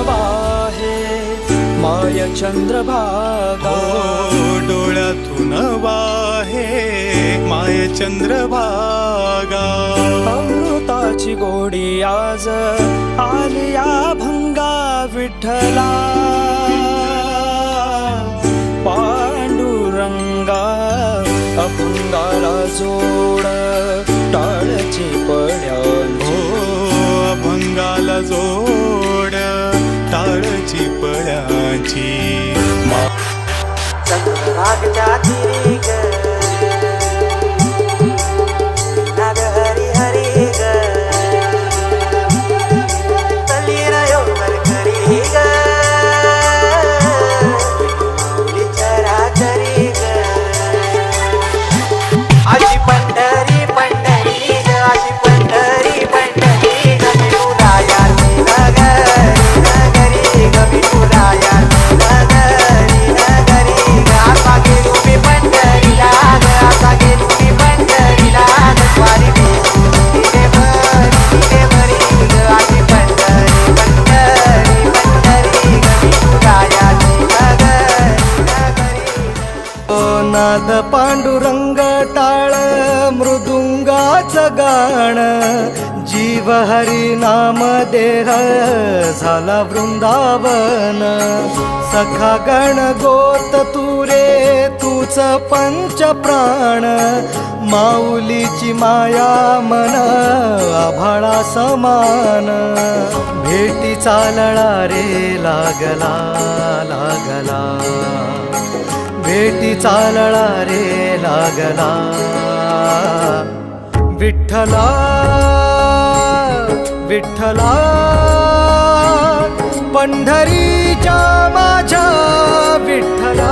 वाहे माय चंद्रभागा, डोळ्यातून वाहे माय चंद्रभागा. अमृताची गोडी आज आलिया भंगा विठ्ठला, पांडुरंगा अभंगाला जोड टाळची पड्यांची. अभंगाला जोड टाळची पड्यांची. चंद्रभागच्या तीरी ग, नाग हरी हरी ग, तलीर योगर करी ग, माऊली चराचरी ग. अशी पंढरी पंढरी ग, अशी पंढरी पंढरी ग, विठुराया नगरी नगरी ग, विठुराया नगरी नगरी ग. आता गेलो मी पंढरीला ग, आता गेलो मी पंढरीला ग, स्वारी तिथे भरी ग. अशी पंढरी पंढरी पंढरी ग, विठुराया नगरी नगरी ग. नाद पांडुरंग टाळ मृदुंगाचं गाण, जीव हरी नाम देह झाला वृंदावन. सखा गण गोत तुरे तूच पंच प्राण, माऊलीची माया मन आभाळा समान. भेटी चालळा रे लागला लागला, भेटी चालळा रे लागला. विठ्ठला विठ्ठला पंढरीच्या माझ्या विठ्ठला.